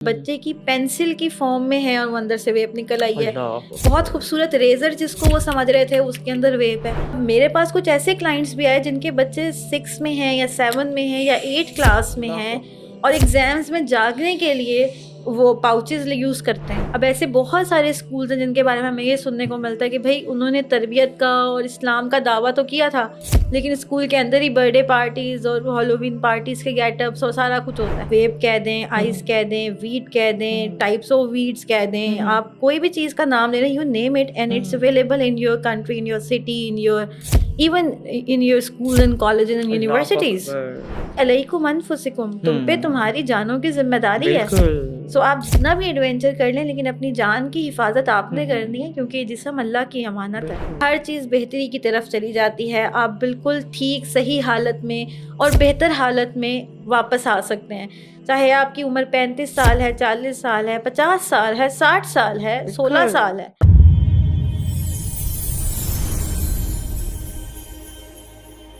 بچے کی پینسل کی فارم میں ہے اور وہ اندر سے ویپ نکل آئی ہے. اللہ بہت خوبصورت ریزر جس کو وہ سمجھ رہے تھے اس کے اندر ویپ ہے. میرے پاس کچھ ایسے کلائنٹس بھی آئے جن کے بچے 6 میں ہیں یا 7 میں ہیں یا 8 کلاس میں ہیں اور ایگزامز میں جاگنے کے لیے وہ پاؤچز یوز کرتے ہیں. اب ایسے بہت سارے اسکولز ہیں جن کے بارے میں ہمیں یہ سننے کو ملتا ہے کہ بھائی انہوں نے تربیت کا اور اسلام کا دعویٰ تو کیا تھا لیکن اسکول کے اندر ہی برتھ ڈے پارٹیز اور ہالووین پارٹیز کے گیٹ اپس اور سارا کچھ ہوتا ہے. ویپ کہہ دیں, آئس کہہ دیں, ویڈ کہہ دیں, ٹائپس آف ویڈس کہہ دیں, آپ کوئی بھی چیز کا نام لے رہے ہیں, you name it and it's available in your country, in your city, in your even in your school and college and universities. علیکم انفسکم, تم پہ تمہاری جانوں کی ذمہ داری ہے. سو آپ جتنا بھی ایڈونچر کر لیں لیکن اپنی جان کی حفاظت آپ نے کرنی ہے کیونکہ یہ جسم اللہ کی امانت ہے. ہر چیز بہتری کی طرف چلی جاتی ہے. آپ بالکل ٹھیک صحیح حالت میں اور بہتر حالت میں واپس آ سکتے ہیں, چاہے آپ کی عمر 35 سال ہے, 40 سال ہے, 50 سال ہے, 60 سال ہے, 16 سال ہے.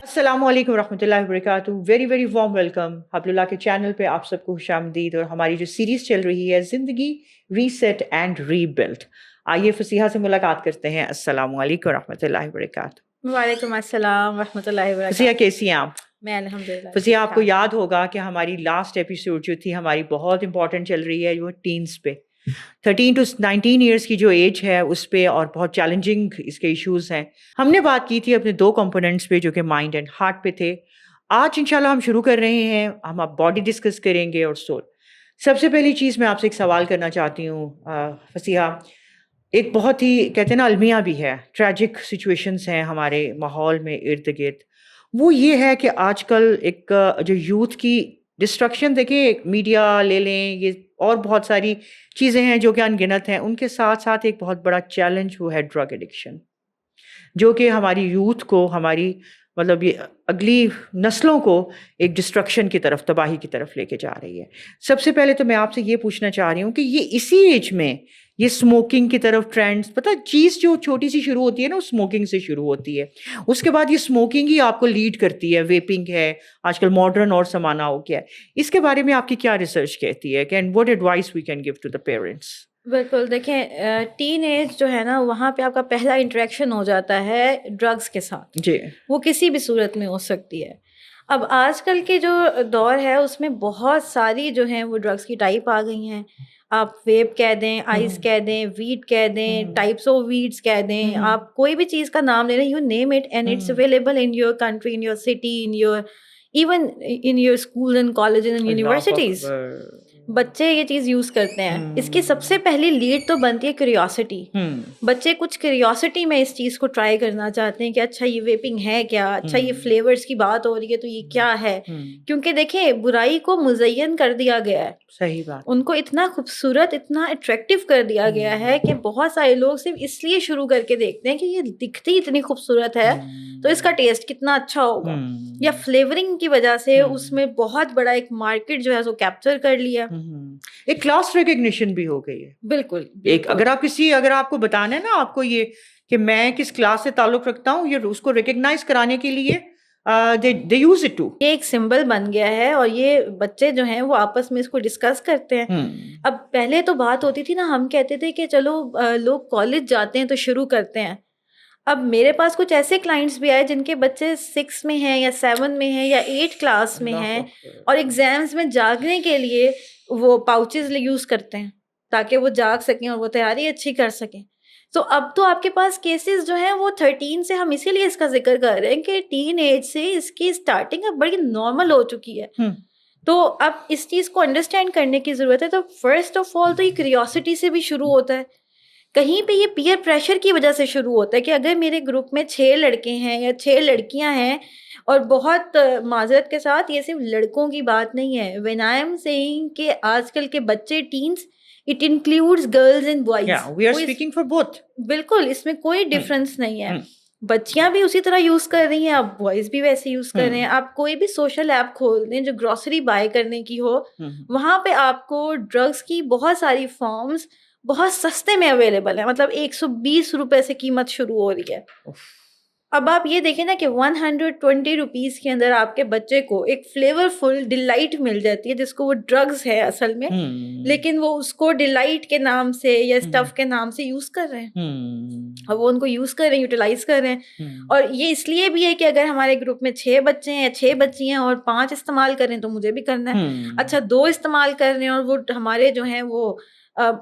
السلام علیکم ورحمۃ اللہ وبرکاتہ. ویری ویری وارم ویلکم حبل کے چینل پہ آپ سب کو خوش آمدید. اور ہماری جو سیریز چل رہی ہے زندگی ریسیٹ اینڈ ری بلڈ. آئیے فصیحہ سے ملاقات کرتے ہیں. السلام علیکم ورحمۃ اللہ وبرکاتہ. وعلیکم السلام ورحمۃ اللہ وبرکاتہ. فصیحہ کیسی ہیں آپ؟ میں الحمدللہ. فصیحہ آپ کو یاد ہوگا کہ ہماری لاسٹ ایپیسوڈ جو تھی ہماری بہت امپورٹنٹ چل رہی ہے جو ٹینس پہ, 13 to 19 ایئرس کی جو ایج ہے اس پہ, اور بہت چیلنجنگ اس کے ایشوز ہیں. ہم نے بات کی تھی اپنے 2 کمپوننٹس پہ جو کہ مائنڈ اینڈ ہارٹ پہ تھے. آج انشاءاللہ ہم شروع کر رہے ہیں, ہم اب باڈی ڈسکس کریں گے اور سول. سب سے پہلی چیز میں آپ سے ایک سوال کرنا چاہتی ہوں فصیحہ. ایک بہت ہی کہتے ہیں نا المیہ بھی ہے, ٹریجک سچویشنز ہیں ہمارے ماحول میں ارد گرد. وہ یہ ہے کہ آج کل ایک جو یوتھ کی ڈسٹرکشن, دیکھیں میڈیا لے لیں, یہ اور بہت ساری چیزیں ہیں جو کہ ان گنت ہیں, ان کے ساتھ ساتھ ایک بہت بڑا چیلنج وہ ہے ڈرگ ایڈکشن, جو کہ ہماری یوتھ کو, ہماری مطلب یہ اگلی نسلوں کو ایک ڈسٹرکشن کی طرف, تباہی کی طرف لے کے جا رہی ہے. سب سے پہلے تو میں آپ سے یہ پوچھنا چاہ رہی ہوں کہ یہ اسی ایج میں یہ اسموکنگ کی طرف ٹرینڈس, پتہ چیز جو چھوٹی سی شروع ہوتی ہے نا, وہ اسموکنگ سے شروع ہوتی ہے, اس کے بعد یہ اسموکنگ ہی آپ کو لیڈ کرتی ہے. ویپنگ ہے آج کل ماڈرن اور زمانہ ہو گیا ہے. اس کے بارے میں آپ کی کیا ریسرچ کہتی ہے, can what advice we can give to the parents? بالکل, دیکھیں ٹین ایج جو ہے نا وہاں پہ آپ کا پہلا انٹریکشن ہو جاتا ہے ڈرگس کے ساتھ. جی, وہ کسی بھی صورت میں ہو سکتی ہے. اب آج کل کے جو دور ہے اس میں بہت ساری جو ہیں وہ ڈرگس کی ٹائپ آ گئی ہیں. آپ ویپ کہہ دیں, آئس کہہ دیں, ویڈ کہہ دیں, ٹائپس آف ویڈس کہہ دیں, آپ کوئی بھی چیز کا نام لے رہے ہیں, you name it and it's available in your country, in your city, in your even in your school and college and universities. بچے یہ چیز یوز کرتے ہیں. اس کی سب سے پہلی لیڈ تو بنتی ہے کیوریوسٹی. بچے کچھ کیوریوسٹی میں اس چیز کو ٹرائی کرنا چاہتے ہیں کہ اچھا یہ ویپنگ ہے کیا, اچھا یہ فلیورز کی بات ہو رہی ہے تو یہ کیا ہے. کیونکہ دیکھیں برائی کو مزین کر دیا گیا ہے. صحیح بات. ان کو اتنا خوبصورت, اتنا اٹریکٹیو کر دیا گیا ہے کہ بہت سارے لوگ صرف اس لیے شروع کر کے دیکھتے ہیں کہ یہ دکھتی اتنی خوبصورت ہے تو اس کا ٹیسٹ کتنا اچھا ہوگا, یا فلیورنگ کی وجہ سے اس میں بہت بڑا ایک مارکیٹ جو ہے وہ کیپچر کر لیا. ایک کلاس ریکگنیشن بھی ہو گئی ہے. بالکل. ایک اگر آپ کو بتانا ہے نا آپ کو یہ کہ میں کس کلاس سے تعلق رکھتا ہوں, یہ اس کو ریکگنائز کرانے کے لیے they use it too. یہ ایک سمبل بن گیا ہے اور یہ بچے جو ہیں وہ آپس میں اس کو ڈسکس کرتے ہیں. اب پہلے تو بات ہوتی تھی نا, ہم کہتے تھے کہ چلو لوگ کالج جاتے ہیں تو شروع کرتے ہیں. اب میرے پاس کچھ ایسے کلائنٹس بھی آئے جن کے بچے 6 میں ہیں یا 7 میں ہیں یا 8 کلاس میں ہیں اور ایگزامز میں جاگنے کے لیے وہ پاؤچز یوز کرتے ہیں تاکہ وہ جاگ سکیں اور وہ تیاری اچھی کر سکیں. تو اب تو آپ کے پاس کیسز جو ہیں وہ 13 سے, ہم اسی لیے اس کا ذکر کر رہے ہیں کہ ٹین ایج سے اس کی اسٹارٹنگ اب بڑی نارمل ہو چکی ہے. تو اب اس چیز کو انڈرسٹینڈ کرنے کی ضرورت ہے. تو فرسٹ آف آل تو یہ کیوریوسٹی سے بھی شروع ہوتا ہے. کہیں پہ یہ پیئر پریشر کی وجہ سے شروع ہوتا ہے کہ اگر میرے گروپ میں 6 لڑکے ہیں یا 6 لڑکیاں ہیں, اور بہت معذرت کے ساتھ یہ صرف لڑکوں کی بات نہیں ہے, when I am saying کہ آج کل کے بچے tennis, it includes girls and boys. Yeah, we are speaking for both. بالکل, اس میں کوئی ڈفرینس نہیں ہے. بچیاں بھی اسی طرح یوز کر رہی ہیں, اب بوائز بھی ویسے یوز کر رہے ہیں. آپ کوئی بھی سوشل ایپ کھول دیں جو گروسری بائی کرنے کی ہو, وہاں پہ آپ کو ڈرگس کی بہت ساری فارمز بہت سستے میں اویلیبل ہیں. مطلب 120 روپے سے قیمت شروع ہو رہی ہے. اب آپ یہ دیکھیں نا کہ 120 روپیز کے اندر آپ کے بچے کو ایک فلیورفل ڈیلائٹ مل جاتی ہے، جس کو وہ ڈرگز ہے اصل میں، لیکن وہ اس کو ڈیلائٹ کے نام سے یا اسٹف کے نام سے یوز کر رہے ہیں، اور وہ ان کو یوز کر رہے ہیں، یوٹیلائز کر رہے ہیں. اور یہ اس لیے بھی ہے کہ اگر ہمارے گروپ میں 6 بچے ہیں یا 6 بچی ہیں اور 5 استعمال کر رہے ہیں تو مجھے بھی کرنا ہے. اچھا 2 استعمال کر رہے ہیں اور وہ ہمارے جو ہیں وہ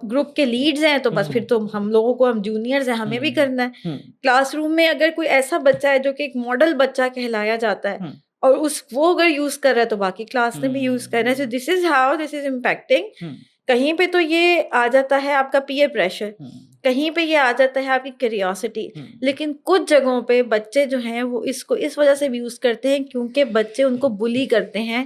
گروپ کے لیڈز ہیں تو بس پھر تو ہم لوگوں کو، ہم جونیئرز ہیں، ہمیں بھی کرنا ہے. کلاس روم میں اگر کوئی ایسا بچہ ہے جو کہ ایک ماڈل بچہ کہلایا جاتا ہے اور وہ اگر یوز کر رہا ہے تو باقی کلاس نے بھی یوز کرنا ہے. So this is how this is impacting. کہیں پہ تو یہ آ جاتا ہے آپ کا پیئر پریشر، کہیں پہ یہ آ جاتا ہے آپ کی کیوریوسٹی، لیکن کچھ جگہوں پہ بچے جو ہیں وہ اس کو اس وجہ سے بھی یوز کرتے ہیں کیونکہ بچے ان کو بلی کرتے ہیں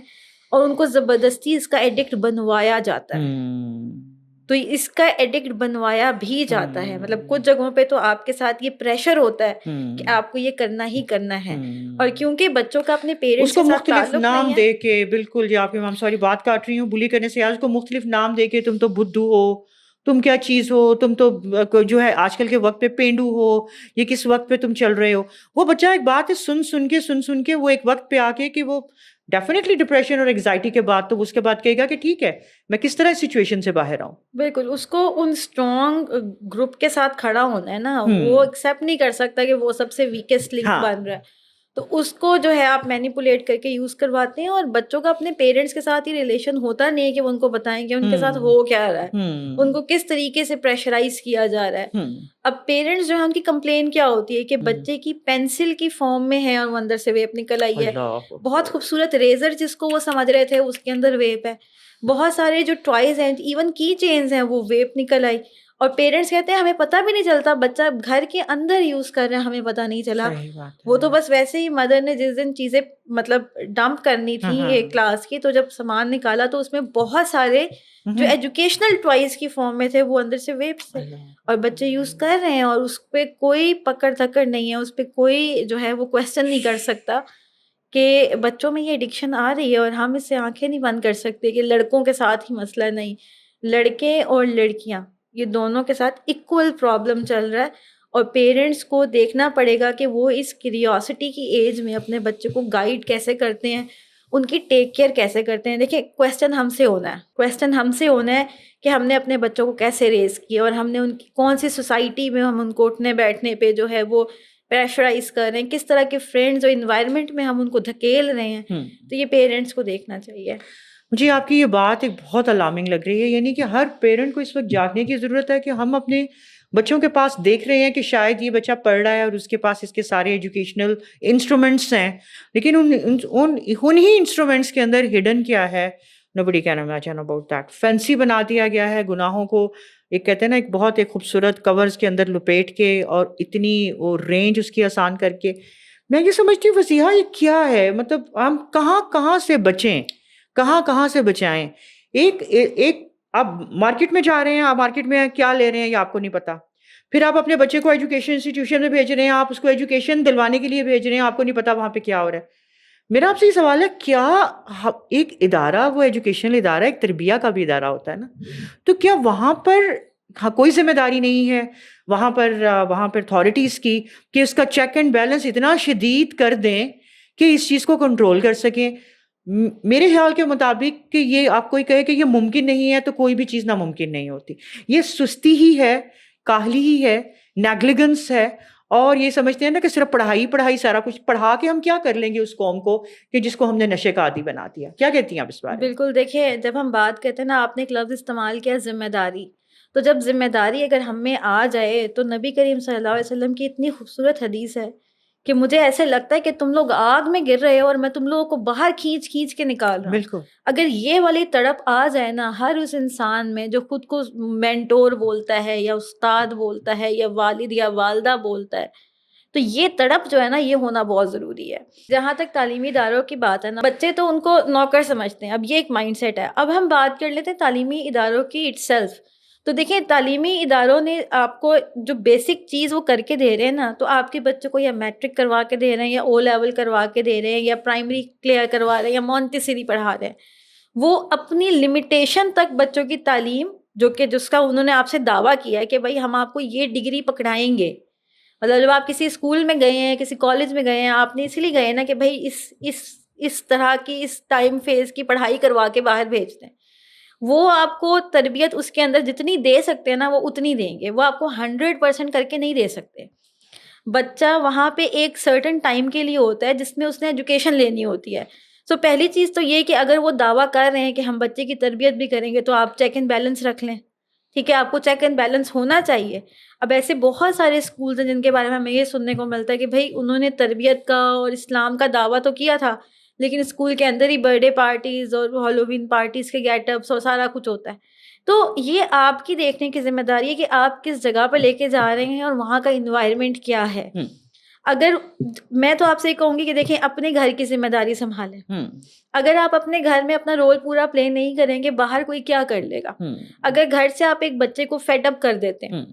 اور ان کو زبردستی اس کا ایڈکٹ بنوایا جاتا ہے. تو اس کا ایڈکٹ بنوایا بھی جاتا ہے. مطلب کچھ جگہوں پہ تو آپ کے ساتھ یہ پریشر ہوتا ہے کہ آپ کو یہ کرنا ہی کرنا ہے، اور کیونکہ بچوں کا اپنے پیرنٹس اس کو کے ساتھ مختلف تعلق نام نہیں ہے. دے کے، بالکل جی آپ امام سوری بات کاٹ رہی ہوں، بلی کرنے سے یاد، اس کو مختلف نام دے کے تم تو بدھو ہو، تم کیا چیز ہو، تم تو جو ہے آج کل کے وقت پہ پینڈو ہو، یہ کس وقت پہ تم چل رہے ہو. وہ بچہ ایک بات ہے سن کے وہ ایک وقت پہ آ کے کہ وہ ڈیفینیٹلی ڈپریشن اور انگزائٹی کے بعد تو اس کے بعد کہے گا کہ ٹھیک ہے میں کس طرح اس سچویشن سے باہر آؤں. بالکل اس کو ان اسٹرانگ گروپ کے ساتھ کھڑا ہونا ہے نا، وہ ایکسیپٹ نہیں کر سکتا کہ وہ سب سے ویکسٹ لنک بن رہا ہے. تو اس کو جو ہے آپ مینیپولیٹ کر کے یوز کرواتے ہیں، اور بچوں کا اپنے پیرنٹس کے ساتھ ہی ریلیشن ہوتا نہیں ہے کہ وہ ان کو بتائیں کہ ان کے ساتھ ہو کیا رہا ہے، ان کو کس طریقے سے پریشرائز کیا جا رہا ہے. اب پیرنٹس جو ہے ان کی کمپلین کیا ہوتی ہے کہ بچے کی پینسل کی فارم میں ہے اور وہ اندر سے ویپ نکل آئی ہے. بہت خوبصورت ریزر جس کو وہ سمجھ رہے تھے اس کے اندر ویپ ہے. بہت سارے جو ٹوائز ہیں، ایون کی چینز ہیں، وہ ویپ نکل آئی. اور پیرنٹس کہتے ہیں ہمیں پتہ بھی نہیں چلتا، بچہ گھر کے اندر یوز کر رہا ہے، ہمیں پتہ نہیں چلا. وہ تو بس ویسے ہی مدر نے جس دن چیزیں مطلب ڈمپ کرنی تھی ایک کلاس کی، تو جب سامان نکالا تو اس میں بہت سارے جو ایجوکیشنل ٹوائز کی فارم میں تھے وہ اندر سے ویپس تھے، اور بچے یوز کر رہے ہیں، اور اس پہ کوئی پکڑ دھکڑ نہیں ہے، اس پہ کوئی جو ہے وہ کویسچن نہیں کر سکتا کہ بچوں میں یہ ایڈکشن آ رہی ہے. اور ہم اس سے آنکھیں نہیں بند کر سکتے کہ لڑکوں کے ساتھ ہی مسئلہ نہیں، لڑکے اور لڑکیاں یہ دونوں کے ساتھ ایکول پرابلم چل رہا ہے. اور پیرنٹس کو دیکھنا پڑے گا کہ وہ اس کیوریوسٹی کی ایج میں اپنے بچے کو گائیڈ کیسے کرتے ہیں، ان کی ٹیک کیئر کیسے کرتے ہیں. دیکھیں کویسچن ہم سے ہونا ہے کہ ہم نے اپنے بچوں کو کیسے ریز کیا، اور ہم نے ان کی کون سی سوسائٹی میں ہم ان کو اٹھنے بیٹھنے پہ جو ہے وہ پریشرائز کر رہے ہیں، کس طرح کے فرینڈز اور انوائرمنٹ میں ہم ان کو دھکیل رہے ہیں. تو یہ پیرنٹس کو دیکھنا چاہیے. مجھے آپ کی یہ بات ایک بہت الارمنگ لگ رہی ہے، یعنی کہ ہر پیرنٹ کو اس وقت جاگنے کی ضرورت ہے کہ ہم اپنے بچوں کے پاس دیکھ رہے ہیں کہ شاید یہ بچہ پڑھ رہا ہے اور اس کے پاس اس کے سارے ایجوکیشنل انسٹرومنٹس ہیں، لیکن انہی انسٹرومنٹس کے اندر ہڈن کیا ہے، nobody can imagine about that. Fancy بنا دیا گیا ہے گناہوں کو، ایک کہتے ہیں نا ایک بہت ایک خوبصورت کورز کے اندر لپیٹ کے اور اتنی وہ رینج اس کی آسان کر کے. میں یہ سمجھتی ہوں وسیحہ یہ کیا ہے، مطلب ہم کہاں سے بچیں، کہاں سے بچائیں. ایک آپ مارکیٹ میں جا رہے ہیں، آپ مارکیٹ میں کیا لے رہے ہیں یہ آپ کو نہیں پتا، پھر آپ اپنے بچے کو ایجوکیشن انسٹیٹیوشن میں بھیج رہے ہیں، آپ اس کو ایجوکیشن دلوانے کے لیے بھیج رہے ہیں، آپ کو نہیں پتا وہاں پہ کیا ہو رہا ہے. میرا آپ سے یہ سوال ہے، کیا ایک ادارہ، وہ ایجوکیشنل ادارہ ایک تربیہ کا بھی ادارہ ہوتا ہے نا، تو کیا وہاں پر کوئی ذمہ داری نہیں ہے وہاں پر اتھارٹیز کی کہ اس کا چیک اینڈ بیلنس اتنا شدید کر دیں کہ اس چیز کو کنٹرول کر سکیں؟ میرے خیال کے مطابق کہ یہ آپ کوئی کہے کہ یہ ممکن نہیں ہے تو کوئی بھی چیز ناممکن نہیں ہوتی. یہ سستی ہی ہے، کاہلی ہی ہے، نیگلیجنس ہے، اور یہ سمجھتے ہیں نا کہ صرف پڑھائی سارا کچھ پڑھا کے ہم کیا کر لیں گے اس قوم کو کہ جس کو ہم نے نشے کا عادی بنا دیا. کیا کہتی ہیں آپ اس بارے میں؟ بالکل. دیکھیں جب ہم بات کرتے ہیں نا، آپ نے ایک لفظ استعمال کیا ذمہ داری، تو جب ذمہ داری اگر ہم میں آ جائے تو نبی کریم صلی اللہ علیہ وسلم کی اتنی خوبصورت حدیث ہے کہ مجھے ایسے لگتا ہے کہ تم لوگ آگ میں گر رہے ہو اور میں تم لوگوں کو باہر کھینچ کے نکال رہا ہوں. بالکل. اگر یہ والی تڑپ آ جائے نا ہر اس انسان میں جو خود کو مینٹور بولتا ہے یا استاد بولتا ہے یا والد یا والدہ بولتا ہے، تو یہ تڑپ جو ہے نا یہ ہونا بہت ضروری ہے. جہاں تک تعلیمی اداروں کی بات ہے نا، بچے تو ان کو نوکر سمجھتے ہیں، اب یہ ایک مائنڈ سیٹ ہے. اب ہم بات کر لیتے ہیں تعلیمی اداروں کی اٹ سیلف. تو دیکھیں تعلیمی اداروں نے آپ کو جو بیسک چیز وہ کر کے دے رہے ہیں نا، تو آپ کے بچے کو یا میٹرک کروا کے دے رہے ہیں یا او لیول کروا کے دے رہے ہیں یا پرائمری کلیئر کروا رہے ہیں یا مونٹیسری پڑھا رہے ہیں. وہ اپنی لمیٹیشن تک بچوں کی تعلیم جو کہ جس کا انہوں نے آپ سے دعویٰ کیا ہے کہ بھائی ہم آپ کو یہ ڈگری پکڑائیں گے، مطلب جب آپ کسی اسکول میں گئے ہیں, کسی کالج میں گئے ہیں, آپ نے اسی لیے گئے نا کہ بھائی اس طرح کی اس ٹائم فیز کی پڑھائی کروا کے باہر بھیجتے ہیں. وہ آپ کو تربیت اس کے اندر جتنی دے سکتے ہیں نا وہ اتنی دیں گے, وہ آپ کو 100% کر کے نہیں دے سکتے. بچہ وہاں پہ ایک سرٹن ٹائم کے لیے ہوتا ہے جس میں اس نے ایجوکیشن لینی ہوتی ہے. سو پہلی چیز تو یہ کہ اگر وہ دعویٰ کر رہے ہیں کہ ہم بچے کی تربیت بھی کریں گے تو آپ چیک اینڈ بیلنس رکھ لیں. ٹھیک ہے, آپ کو چیک اینڈ بیلنس ہونا چاہیے. اب ایسے بہت سارے اسکولز ہیں جن کے بارے میں ہمیں یہ سننے کو ملتا ہے کہ بھائی انہوں نے تربیت کا اور اسلام کا دعویٰ تو کیا تھا, لیکن اسکول کے اندر ہی برتھ ڈے پارٹیز اور ہالووین پارٹیز کے گیٹ اپس اور سارا کچھ ہوتا ہے. تو یہ آپ کی دیکھنے کی ذمہ داری ہے کہ آپ کس جگہ پہ لے کے جا رہے ہیں اور وہاں کا انوائرمنٹ کیا ہے. اگر میں تو آپ سے یہ کہوں گی کہ دیکھیں اپنے گھر کی ذمہ داری سنبھالیں. اگر آپ اپنے گھر میں اپنا رول پورا پلے نہیں کریں گے, باہر کوئی کیا کر لے گا. اگر گھر سے آپ ایک بچے کو فیڈ اپ کر دیتے ہیں,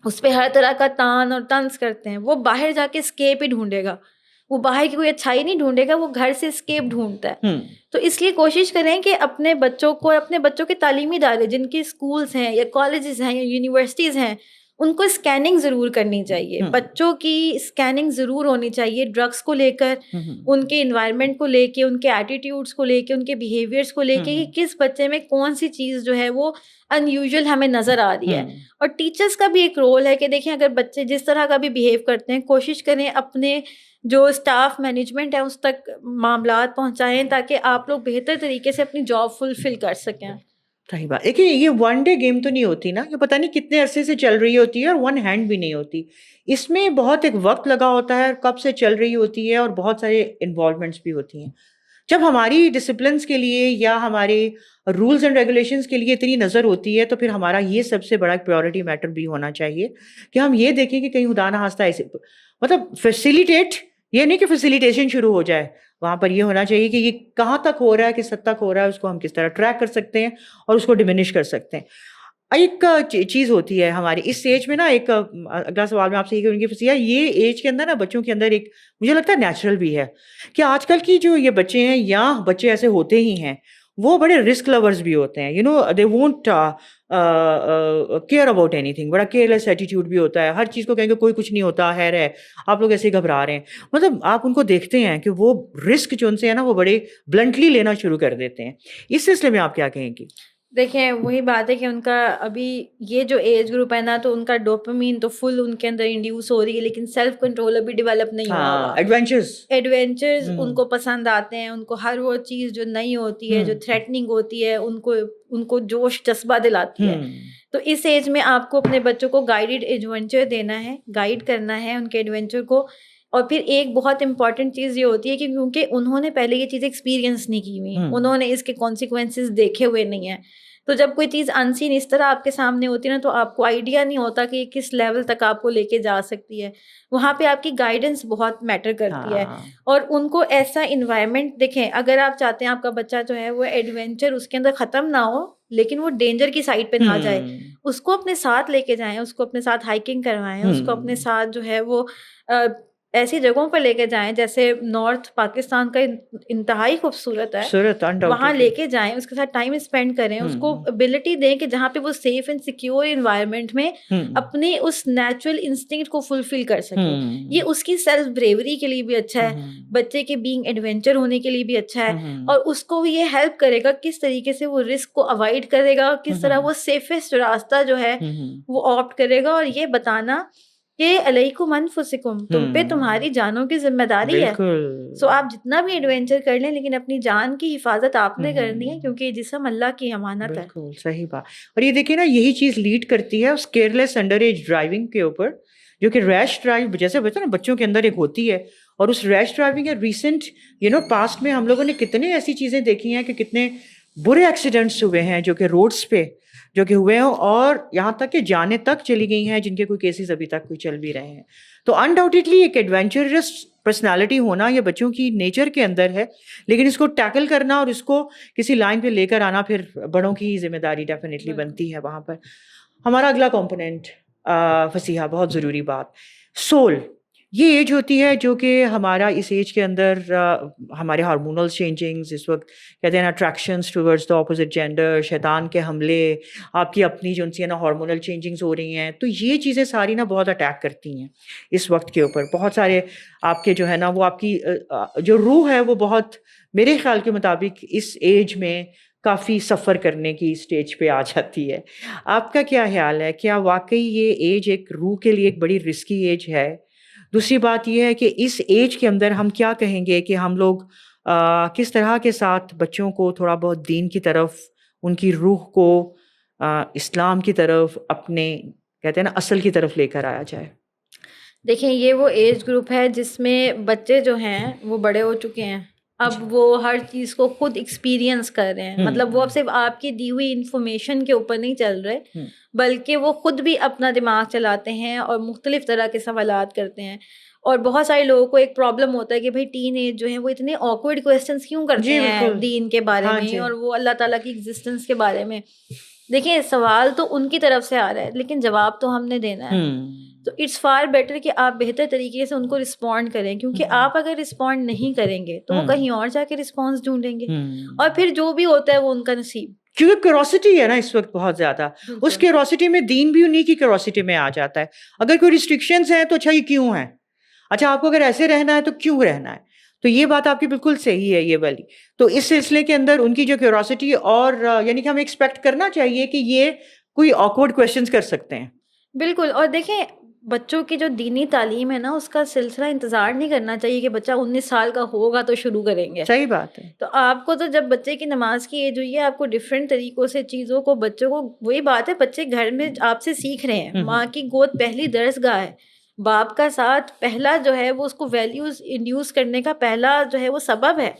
اس پہ ہر طرح کا تان اور طنز کرتے ہیں, وہ باہر جا کے اسکیپ ہی ڈھونڈے گا. وہ باہر کی کوئی اچھائی نہیں ڈھونڈے گا, وہ گھر سے اسکیپ ڈھونڈتا ہے. تو اس لیے کوشش کریں کہ اپنے بچوں کو اور اپنے بچوں کے تعلیمی ادارے جن کے اسکولز ہیں یا کالجز ہیں یا یونیورسٹیز ہیں ان کو اسکیننگ ضرور کرنی چاہیے. بچوں کی اسکیننگ ضرور ہونی چاہیے, ڈرگس کو لے کر, ان کے انوائرمنٹ کو لے کے, ان کے ایٹیٹیوڈس کو لے کے, ان کے بیہیویئرس کو لے کے کہ کس بچے میں کون سی چیز جو ہے وہ ان یوزول ہمیں نظر آ رہی ہے. اور ٹیچرس کا بھی ایک رول ہے کہ دیکھیں اگر بچے جس طرح کا بھی بیہیو کرتے ہیں کوشش کریں اپنے جو اسٹاف مینجمنٹ ہے اس تک معاملات پہنچائیں تاکہ آپ لوگ بہتر طریقے سے اپنی جاب فلفل کر سکیں. صحیح بات. دیکھیے یہ ون ڈے گیم تو نہیں ہوتی نا, یہ پتہ نہیں کتنے عرصے سے چل رہی ہوتی ہے اور ون ہینڈ بھی نہیں ہوتی. اس میں بہت ایک وقت لگا ہوتا ہے, کب سے چل رہی ہوتی ہے, اور بہت سارے انوالومنٹس بھی ہوتی ہیں. جب ہماری ڈسپلنس کے لیے یا ہمارے رولز اینڈ ریگولیشنس کے لیے اتنی نظر ہوتی ہے تو پھر ہمارا یہ سب سے بڑا پریورٹی میٹر بھی ہونا چاہیے کہ ہم یہ دیکھیں کہ کہیں خدا نخواستہ ایسے مطلب فیسیلیٹیٹ, یہ نہیں کہ فیسیلیٹیشن شروع ہو جائے, وہاں پر یہ ہونا چاہیے کہ یہ کہاں تک ہو رہا ہے, کس حد تک ہو رہا ہے, اس کو ہم کس طرح ٹریک کر سکتے ہیں اور اس کو ڈیمینش کر سکتے ہیں. ایک چیز ہوتی ہے ہماری اس ایج میں نا, ایک اگلا سوال میں آپ سے یہ کروں گی فصیحہ, یہ ایج کے اندر نا بچوں کے اندر ایک مجھے لگتا ہے نیچرل بھی ہے کہ آج کل کی جو یہ بچے ہیں یا بچے ایسے ہوتے ہی ہیں وہ بڑے رسک لورز بھی ہوتے ہیں. You know they won't care about اینی تھنگ, بڑا کیئر لیس ایٹیٹیوڈ بھی ہوتا ہے, ہر چیز کو کہیں گے کوئی کچھ نہیں ہوتا ہے, آپ لوگ ایسے گھبرا رہے ہیں. مطلب آپ ان کو دیکھتے ہیں کہ وہ رسک جو ان سے ہے نا وہ بڑے بلنٹلی لینا شروع کر دیتے ہیں. اس سلسلے میں آپ کیا کہیں گی؟ دیکھیں وہی بات ہے کہ ان کا ابھی یہ جو ایج گروپ ہے نا تو ان کا ڈوپامین تو فل ان کے اندر انڈیوس ہو رہی ہے, لیکن سیلف کنٹرول ابھی ڈیولپ نہیں ہوا ہوا. ایڈونچرز ان کو پسند آتے ہیں, ان کو ہر وہ چیز جو نئی ہوتی ہے, جو تھریٹننگ ہوتی ہے, ان کو جوش جذبہ دلاتی ہے. تو اس ایج میں آپ کو اپنے بچوں کو گائیڈڈ ایڈونچر دینا ہے, گائیڈ کرنا ہے ان کے ایڈونچر کو. اور پھر ایک بہت امپورٹنٹ چیز یہ ہوتی ہے کہ کیونکہ انہوں نے پہلے یہ چیز ایکسپیرینس نہیں کی ہوئی, انہوں نے اس کے کانسیکوینسز دیکھے ہوئے نہیں ہیں. تو جب کوئی چیز انسین اس طرح آپ کے سامنے ہوتی ہے نا تو آپ کو آئیڈیا نہیں ہوتا کہ یہ کس لیول تک آپ کو لے کے جا سکتی ہے. وہاں پہ آپ کی گائیڈنس بہت میٹر کرتی ہے. اور ان کو ایسا انوائرمنٹ دیکھیں, اگر آپ چاہتے ہیں آپ کا بچہ جو ہے وہ ایڈونچر اس کے اندر ختم نہ ہو لیکن وہ ڈینجر کی سائڈ پہ نہ جائے, اس کو اپنے ساتھ لے کے جائیں, اس کو اپنے ساتھ ہائکنگ کروائیں, اس کو اپنے ساتھ جو ہے وہ ایسی جگہوں پہ لے کے جائیں جیسے نارتھ پاکستان کا انتہائی خوبصورت ہے, وہاں لے کے جائیں, اس کے ساتھ ٹائم اسپینڈ کریں, اس کو ابیلٹی دیں کہ جہاں پہ وہ سیف اینڈ سیکیور انوائرمنٹ میں اپنے اس نیچرل انسٹنکٹ کو فلفل کر سکے. یہ اس کی سیلف بریوری کے لیے بھی اچھا ہے, بچے کے بینگ ایڈونچر ہونے کے لیے بھی اچھا ہے, اور اس کو بھی یہ ہیلپ کرے گا کس طریقے سے وہ رسک کو اوائڈ کرے گا, کس طرح وہ سیفسٹ راستہ جو ہے وہ آپٹ کرے گا. اور یہ بتانا کہ علیکم انفسکم, تم پہ تمہاری جانوں کی ذمہ داری ہے. سو آپ جتنا بھی ایڈونچر کر لیں لیکن اپنی جان کی حفاظت آپ نے کرنی ہے کیونکہ یہ جسم اللہ کی امانت ہے. بالکل صحیح بات. اور یہ دیکھیں نا یہی چیز لیڈ کرتی ہے اس کیئرلیس انڈر ایج ڈرائیونگ کے اوپر, جو کہ ریش ڈرائیو جیسے بتا نا بچوں کے اندر ایک ہوتی ہے. اور اس ریش ڈرائیونگ ہے ریسنٹ پاسٹ میں ہم لوگوں نے کتنے ایسی چیزیں دیکھی ہیں کہ کتنے برے ایکسیڈنٹس ہوئے ہیں جو کہ روڈس پہ جو کہ ہوئے ہیں, اور یہاں تک کہ جانے تک چلی گئی ہیں جن کے کوئی کیسز ابھی تک کوئی چل بھی رہے ہیں. تو انڈاؤٹیڈلی ایک ایڈونچرس پرسنالٹی ہونا یہ بچوں کی نیچر کے اندر ہے, لیکن اس کو ٹیکل کرنا اور اس کو کسی لائن پہ لے کر آنا پھر بڑوں کی ذمہ داری ڈیفینیٹلی بنتی ہے وہاں پر. ہمارا اگلا کمپوننٹ فصیحہ, بہت ضروری بات, سول. یہ ایج ہوتی ہے جو کہ ہمارا اس ایج کے اندر ہمارے ہارمونل چینجنگز اس وقت کہتے ہیں نا اٹریکشنس ٹورڈز دا اپوزٹ جینڈر، شیطان کے حملے، آپ کی اپنی جو نا ہارمونل چینجنگز ہو رہی ہیں، تو یہ چیزیں ساری نا بہت اٹیک کرتی ہیں اس وقت کے اوپر. بہت سارے آپ کے جو ہے نا وہ آپ کی جو روح ہے وہ بہت میرے خیال کے مطابق اس ایج میں کافی سفر کرنے کی اسٹیج پہ آ جاتی ہے. آپ کا کیا خیال ہے؟ کیا واقعی یہ ایج ایک روح کے لیے ایک بڑی رسکی ایج ہے؟ دوسری بات یہ ہے کہ اس ایج کے اندر ہم کیا کہیں گے کہ ہم لوگ کس طرح کے ساتھ بچوں کو تھوڑا بہت دین کی طرف، ان کی روح کو اسلام کی طرف، اپنے کہتے ہیں نا اصل کی طرف لے کر آیا جائے؟ دیکھیں یہ وہ ایج گروپ ہے جس میں بچے جو ہیں وہ بڑے ہو چکے ہیں، اب وہ ہر چیز کو خود ایکسپیرینس کر رہے ہیں. مطلب وہ اب صرف آپ کی دی ہوئی انفارمیشن کے اوپر نہیں چل رہے، بلکہ وہ خود بھی اپنا دماغ چلاتے ہیں اور مختلف طرح کے سوالات کرتے ہیں. اور بہت سارے لوگوں کو ایک پرابلم ہوتا ہے کہ بھائی ٹین ایج جو ہیں وہ اتنے آکورڈ کویسچنس کیوں کرتے ہیں دین کے بارے میں اور وہ اللہ تعالیٰ کی ایگزسٹنس کے بارے میں. دیکھیں سوال تو ان کی طرف سے آ رہا ہے لیکن جواب تو ہم نے دینا ہے. تو اٹس فار بیٹر کہ آپ بہتر طریقے سے ان کو رسپونڈ کریں، کیونکہ آپ اگر رسپونڈ نہیں کریں گے تو وہ کہیں اور جا کے رسپانس ڈھونڈیں گے اور پھر جو بھی ہوتا ہے وہ ان کا نصیب. کیونکہ کیوروسٹی ہے نا اس وقت بہت زیادہ، اس کیوروسٹی میں دین بھی انہیں کی کیوروسٹی میں آ جاتا ہے. اگر کوئی ریسٹرکشنز ہیں تو اچھا یہ کیوں ہیں، اچھا آپ کو اگر ایسے رہنا ہے تو کیوں رہنا ہے. تو یہ بات آپ کی بالکل صحیح ہے یہ والی. تو اس سلسلے کے اندر ان کی جو کیوروسٹی اور یعنی کہ ہمیں ایکسپیکٹ کرنا چاہیے کہ یہ کوئی آکورڈ کویشچنز کر سکتے ہیں. بالکل. اور دیکھیں بچوں کی جو دینی تعلیم ہے نا اس کا سلسلہ انتظار نہیں کرنا چاہیے کہ بچہ 19 سال کا ہوگا تو شروع کریں گے. صحیح بات ہے. تو آپ کو تو جب بچے کی نماز کی ایج ہوئی ہے آپ کو ڈفرینٹ طریقوں سے چیزوں کو بچوں کو، وہی بات ہے بچے گھر میں آپ سے سیکھ رہے ہیں. ماں کی گود پہلی درسگاہ ہے، باپ کا ساتھ پہلا جو ہے وہ اس کو ویلیوز انڈیوس کرنے کا پہلا جو ہے وہ سبب ہے.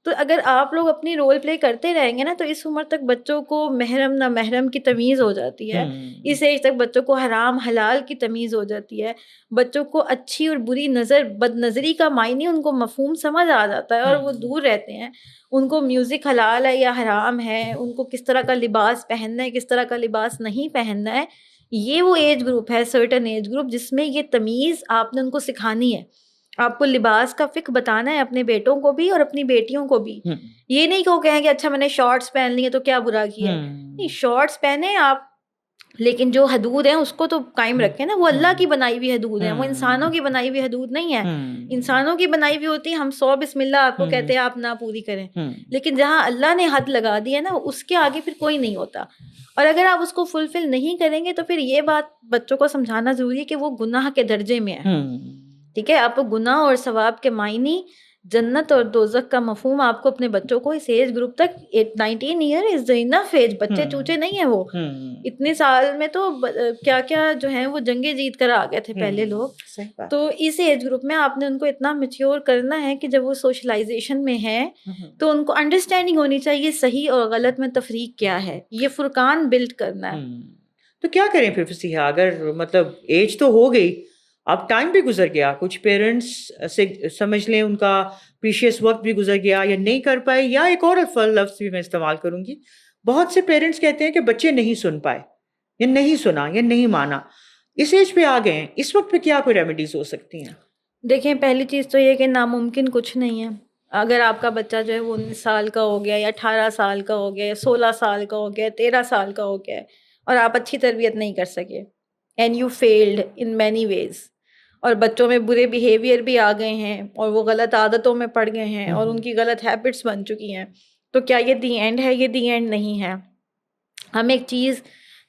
تو اگر آپ لوگ اپنی رول پلے کرتے رہیں گے نا تو اس عمر تک بچوں کو محرم نہ محرم کی تمیز ہو جاتی ہے. اس ایج تک بچوں کو حرام حلال کی تمیز ہو جاتی ہے. بچوں کو اچھی اور بری نظر، بد نظری کا معنی ان کو مفہوم سمجھ آ جاتا ہے اور وہ دور رہتے ہیں. ان کو میوزک حلال ہے یا حرام ہے، ان کو کس طرح کا لباس پہننا ہے، کس طرح کا لباس نہیں پہننا ہے. یہ وہ ایج گروپ ہے، سرٹن ایج گروپ، جس میں یہ تمیز آپ نے ان کو سکھانی ہے. آپ کو لباس کا فقہ بتانا ہے اپنے بیٹوں کو بھی اور اپنی بیٹیوں کو بھی. یہ نہیں کہ وہ کہیں کہ اچھا میں نے شارٹس پہن لی ہے تو کیا برا کیا ہے. نہیں، شارٹس پہنے آپ، لیکن جو حدود ہیں اس کو تو قائم رکھیں نا. وہ اللہ کی بنائی ہوئی حدود ہیں، وہ انسانوں کی بنائی ہوئی حدود نہیں ہے. انسانوں کی بنائی ہوئی ہوتی ہے، ہم 100 بسم اللہ آپ کو کہتے ہیں آپ نہ پوری کریں، لیکن جہاں اللہ نے حد لگا دی ہے نا اس کے آگے پھر کوئی نہیں ہوتا. اور اگر آپ اس کو فلفل نہیں کریں گے تو پھر یہ بات بچوں کو سمجھانا ضروری ہے کہ وہ گناہ کے درجے میں ہے. ٹھیک ہے، آپ کو گناہ اور ثواب کے معنی، جنت اور دوزخ کا مفہوم آپ کو اپنے بچوں کو اس ایج گروپ تک 19 ایئر از انف ایج. بچے چوچے نہیں ہیں وہ. اتنے سال میں تو کیا کیا جو ہیں وہ جنگیں جیت کر آ گئے تھے پہلے لوگ. تو اس ایج گروپ میں آپ نے ان کو اتنا میچیور کرنا ہے کہ جب وہ سوشلائزیشن میں ہے تو ان کو انڈرسٹینڈنگ ہونی چاہیے صحیح اور غلط میں تفریق کیا ہے. یہ فرقان بلڈ کرنا ہے. تو کیا کریں پھر فصیحہ، اگر مطلب ایج تو ہو گئی، اب ٹائم بھی گزر گیا، کچھ پیرنٹس سے سمجھ لیں ان کا پریشیس وقت بھی گزر گیا یا نہیں کر پائے، یا ایک اور لفظ بھی میں استعمال کروں گی، بہت سے پیرنٹس کہتے ہیں کہ بچے نہیں سن پائے یا نہیں سنا یا نہیں مانا. اس ایج پہ آ گئے ہیں، اس وقت پہ کیا کوئی ریمیڈیز ہو سکتی ہیں؟ دیکھیں پہلی چیز تو یہ کہ ناممکن کچھ نہیں ہے. اگر آپ کا بچہ جو ہے وہ 19 سال کا ہو گیا یا 18 سال کا ہو گیا یا 16 سال کا ہو گیا، 13 سال کا ہو گیا اور آپ اچھی تربیت نہیں کر سکے and you failed in many ways, اور بچوں میں برے بیہیویئر بھی آ گئے ہیں اور وہ غلط عادتوں میں پڑ گئے ہیں اور ان کی غلط ہیبٹس بن چکی ہیں، تو کیا یہ دی اینڈ ہے؟ یہ دی اینڈ نہیں ہے. ہم ایک چیز،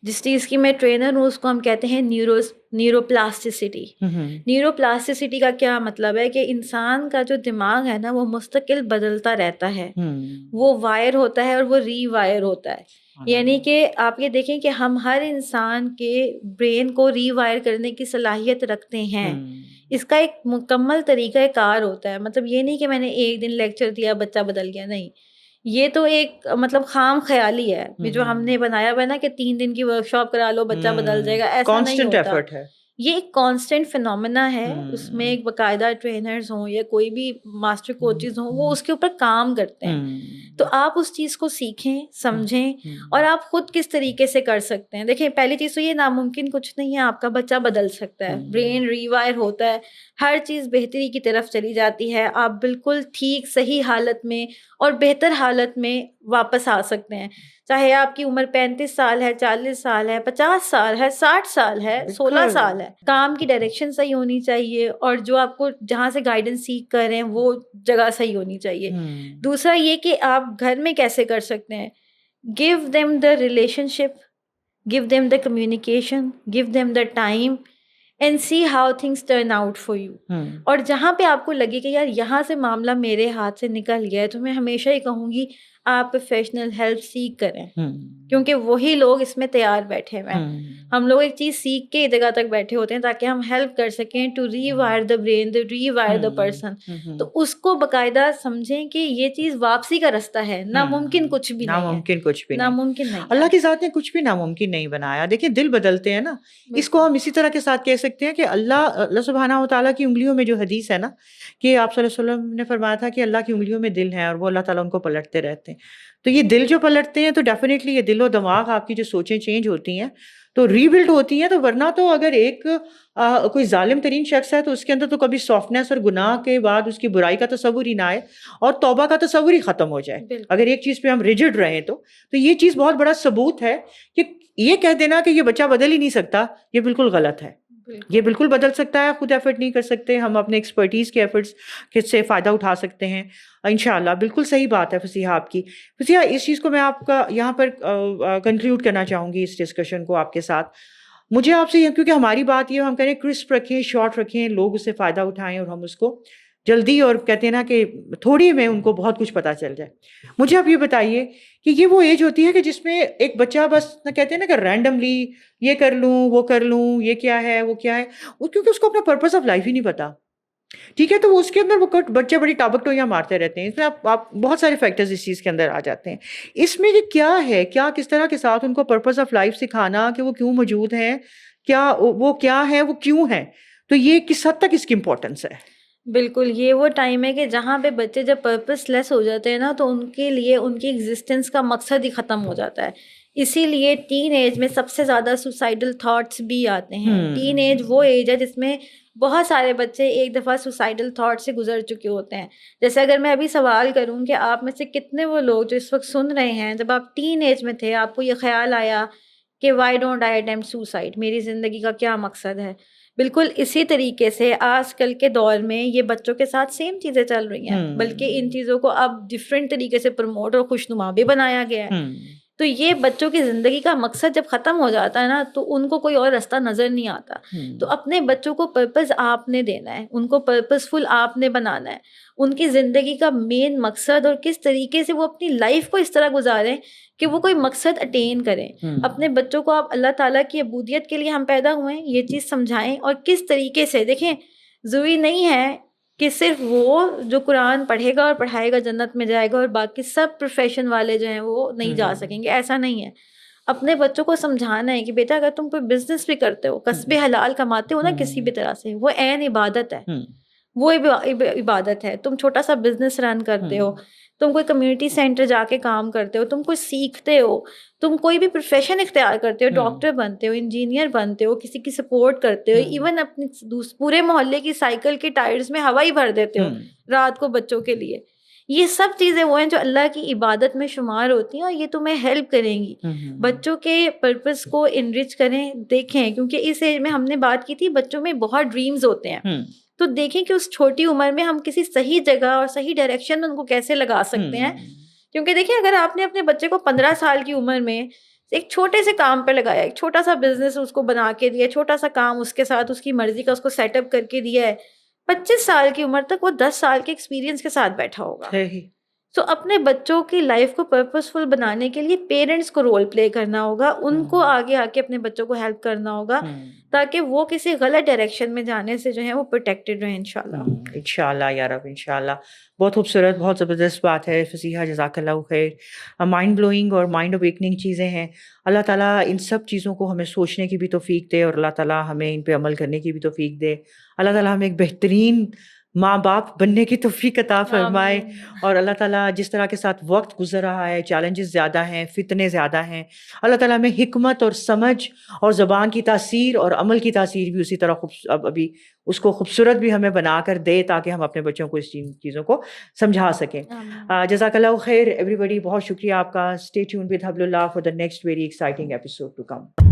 جس چیز کی میں ٹرینر ہوں، اس کو ہم کہتے ہیں نیورو پلاسٹیسٹی. نیورو پلاسٹیسٹی کا کیا مطلب ہے کہ انسان کا جو دماغ ہے نا وہ مستقل بدلتا رہتا ہے. وہ وائر ہوتا ہے اور وہ ری وائر ہوتا ہے. یعنی کہ آپ یہ دیکھیں کہ ہم ہر انسان کے برین کو ری وائر کرنے کی صلاحیت رکھتے ہیں. اس کا ایک مکمل طریقہ کار ہوتا ہے. مطلب یہ نہیں کہ میں نے ایک دن لیکچر دیا بچہ بدل گیا، نہیں. یہ تو ایک مطلب خام خیالی ہے جو ہم نے بنایا ہوا ہے نا کہ 3 دن کی ورک شاپ کرا لو بچہ بدل جائے گا، ایسا نہیں ہوتا. یہ ایک کانسٹنٹ فنومینا ہے. اس میں ایک باقاعدہ ٹرینرز ہوں یا کوئی بھی ماسٹر کوچز ہوں, وہ اس کے اوپر کام کرتے ہیں. تو آپ اس چیز کو سیکھیں, سمجھیں, اور آپ خود کس طریقے سے کر سکتے ہیں. دیکھیں, پہلی چیز تو یہ ناممکن کچھ نہیں ہے, آپ کا بچہ بدل سکتا ہے, برین ریوائر ہوتا ہے, ہر چیز بہتری کی طرف چلی جاتی ہے, آپ بالکل ٹھیک صحیح حالت میں اور بہتر حالت میں واپس آ سکتے ہیں. چاہے آپ کی عمر 35 سال ہے, 40 سال ہے, 50 سال ہے, 60 سال ہے, 16 سال ہے. کام کی ڈائریکشن صحیح ہونی چاہیے, اور جو آپ کو جہاں سے گائیڈنس سیکھ کر رہے ہیں وہ جگہ صحیح ہونی چاہیے. دوسرا یہ کہ آپ گھر میں کیسے کر سکتے ہیں. Give them the relation ship, give them the communication, give them the time, and see how things turn out for you. اور جہاں پہ آپ کو لگے کہ یار یہاں سے معاملہ میرے ہاتھ سے نکل گیا ہے, تو میں ہمیشہ یہ کہوں گی آپ پروفیشنل ہیلپ سیکھ کریں, کیونکہ وہی لوگ اس میں تیار بیٹھے ہوئے ہیں. ہم لوگ ایک چیز سیکھ کے جگہ تک بیٹھے ہوتے ہیں تاکہ ہم ہیلپ کر سکیں to rewire the brain, rewire the person. تو اس کو باقاعدہ سمجھیں کہ یہ چیز واپسی کا رستہ ہے, ناممکن کچھ بھی نہیں ہے, ناممکن کچھ بھی ناممکن نہیں. اللہ کی ذات نے کچھ بھی ناممکن نہیں بنایا. دیکھیں, دل بدلتے ہیں نا, اس کو ہم اسی طرح کے ساتھ کہہ سکتے ہیں کہ اللہ سبحانہ و تعالیٰ کی انگلیوں میں جو حدیث ہے نا, کہ آپ صلی اللہ علیہ وسلم نے فرمایا تھا کہ اللہ کی انگلیوں میں دل ہیں اور وہ اللہ تعالیٰ ان کو پلٹتے رہتے ہیں. تو یہ دل جو پلٹتے ہیں تو ڈیفینیٹلی یہ دل و دماغ آپ کی جو سوچیں چینج ہوتی ہیں تو ری بلڈ ہوتی ہیں. تو ورنہ تو اگر ایک کوئی ظالم ترین شخص ہے تو اس کے اندر تو کبھی سافٹنیس اور گناہ کے بعد اس کی برائی کا تصور ہی نہ آئے اور توبہ کا تصور ہی ختم ہو جائے. اگر ایک چیز پہ ہم ریجڈ رہیں تو یہ چیز بہت بڑا ثبوت ہے کہ یہ کہہ دینا کہ یہ بچہ بدل ہی نہیں سکتا, یہ بالکل غلط ہے. یہ بالکل بدل سکتا ہے, خود ایفرٹ نہیں کر سکتے, ہم اپنے ایکسپرٹیز کے ایفرٹس سے فائدہ اٹھا سکتے ہیں انشاءاللہ. بالکل صحیح بات ہے فصیحہ آپ کی. فصیحہ, اس چیز کو میں آپ کا یہاں پر کنکلیوڈ کرنا چاہوں گی اس ڈسکشن کو آپ کے ساتھ. مجھے آپ سے, کیونکہ ہماری بات یہ ہم کہیں کرسپ رکھیں, شارٹ رکھیں, لوگ اس سے فائدہ اٹھائیں اور ہم اس کو جلدی, اور کہتے ہیں نا کہ تھوڑی میں ان کو بہت کچھ پتہ چل جائے. مجھے آپ یہ بتائیے کہ یہ وہ ایج ہوتی ہے کہ جس میں ایک بچہ بس کہتے ہیں نا کہ رینڈملی یہ کر لوں, وہ کر لوں, یہ کیا ہے, وہ کیا ہے, کیونکہ اس کو اپنا پرپز آف لائف ہی نہیں پتا. ٹھیک ہے, تو اس کے اندر وہ بچے بڑی ٹابکٹویاں مارتے رہتے ہیں. اس میں آپ بہت سارے فیکٹرز اس چیز کے اندر آ جاتے ہیں. اس میں یہ کیا ہے, کیا کس طرح کے ساتھ ان کو پرپز آف لائف سکھانا کہ وہ کیوں موجود ہیں, کیا وہ کیا ہے, وہ کیوں ہیں, تو یہ کس حد تک اس کی امپورٹنس ہے. بالکل, یہ وہ ٹائم ہے کہ جہاں پہ بچے جب پرپس لیس ہو جاتے ہیں نا, تو ان کے لیے ان کی ایگزسٹنس کا مقصد ہی ختم ہو جاتا ہے. اسی لیے ٹین ایج میں سب سے زیادہ سوسائڈل تھاٹس بھی آتے ہیں. ٹین ایج وہ ایج ہے جس میں بہت سارے بچے ایک دفعہ سوسائڈل تھاٹ سے گزر چکے ہوتے ہیں. جیسے اگر میں ابھی سوال کروں کہ آپ میں سے کتنے وہ لوگ جو اس وقت سن رہے ہیں, جب آپ ٹین ایج میں تھے آپ کو یہ خیال آیا کہ why don't I attempt suicide, میری زندگی کا کیا مقصد ہے. بالکل اسی طریقے سے آج کل کے دور میں یہ بچوں کے ساتھ سیم چیزیں چل رہی ہیں, بلکہ ان چیزوں کو اب ڈفرینٹ طریقے سے پروموٹ اور خوشنما بھی بنایا گیا ہے. تو یہ بچوں کی زندگی کا مقصد جب ختم ہو جاتا ہے نا, تو ان کو کوئی اور راستہ نظر نہیں آتا. تو اپنے بچوں کو پرپز آپ نے دینا ہے, ان کو پرپزفل آپ نے بنانا ہے. ان کی زندگی کا مین مقصد اور کس طریقے سے وہ اپنی لائف کو اس طرح گزاریں کہ وہ کوئی مقصد اٹین کریں. اپنے بچوں کو آپ اللہ تعالیٰ کی عبودیت کے لیے ہم پیدا ہوئے ہیں یہ چیز سمجھائیں, اور کس طریقے سے. دیکھیں, ضروری نہیں ہے کہ صرف وہ جو قرآن پڑھے گا اور پڑھائے گا جنت میں جائے گا اور باقی سب پروفیشن والے جو ہیں وہ نہیں جا سکیں گے, ایسا نہیں ہے. اپنے بچوں کو سمجھانا ہے کہ بیٹا اگر تم کوئی بزنس بھی کرتے ہو, کسب حلال کماتے ہو نا کسی بھی طرح سے, وہ عین عبادت ہے, وہ عبادت ہے. تم چھوٹا سا بزنس رن کرتے ہو, تم کوئی کمیونٹی سینٹر جا کے کام کرتے ہو, تم کوئی سیکھتے ہو, تم کوئی بھی پروفیشن اختیار کرتے ہو, ڈاکٹر بنتے ہو, انجینئر بنتے ہو, کسی کی سپورٹ کرتے ہو, ایون اپنی پورے محلے کی سائیکل کے ٹائرز میں ہوا ہی بھر دیتے ہو رات کو بچوں کے لیے. یہ سب چیزیں وہ ہیں جو اللہ کی عبادت میں شمار ہوتی ہیں, اور یہ تمہیں ہیلپ کریں گی. بچوں کے پرپس کو انرچ کریں. دیکھیں, کیونکہ اس ایج میں ہم نے بات کی تھی بچوں میں بہت ڈریمز ہوتے ہیں, تو دیکھیں کہ اس چھوٹی عمر میں ہم کسی صحیح جگہ اور صحیح ڈائریکشن میں ان کو کیسے لگا سکتے ہیں. کیونکہ دیکھیں, اگر آپ نے اپنے بچے کو 15 سال کی عمر میں ایک چھوٹے سے کام پہ لگایا, ایک چھوٹا سا بزنس اس کو بنا کے دیا, چھوٹا سا کام اس کے ساتھ اس کی مرضی کا اس کو سیٹ اپ کر کے دیا ہے, 25 سال کی عمر تک وہ 10 سال کے ایکسپیرینس کے ساتھ بیٹھا ہوگا. سو اپنے بچوں کی لائف کو پرپسفل بنانے کے لیے پیرنٹس کو رول پلے کرنا ہوگا، ان کو آگے آ کے اپنے بچوں کو ہیلپ کرنا ہوگا تاکہ وہ کسی غلط ڈائریکشن میں جانے سے جو ہے وہ پروٹیکٹڈ رہیں انشاءاللہ۔ انشاءاللہ یا رب، انشاءاللہ۔ بہت خوبصورت، بہت زبردست بات ہے فصیحہ، جزاک اللہ خیر۔ مائنڈ بلوئنگ اور مائنڈ اویکننگ چیزیں ہیں۔ اللہ تعالیٰ ان سب چیزوں کو ہمیں سوچنے کی بھی توفیق دے، اور اللہ تعالیٰ ہمیں ان پہ عمل کرنے کی بھی توفیق دے۔ اللہ تعالیٰ ہمیں ایک بہترین ماں باپ بننے کی توفیق عطا فرمائے، اور اللہ تعالیٰ جس طرح کے ساتھ وقت گزر رہا ہے، چیلنجز زیادہ ہیں، فتنے زیادہ ہیں، اللہ تعالیٰ ہمیں حکمت اور سمجھ اور زبان کی تاثیر اور عمل کی تاثیر بھی اسی طرح ابھی اس کو خوبصورت بھی ہمیں بنا کر دے، تاکہ ہم اپنے بچوں کو اس چیزوں کو سمجھا سکیں۔ جزاک اللہ خیر ایوری بڈی، بہت شکریہ آپ کا۔ Stay tuned with Habl Allah for the next very exciting episode to come.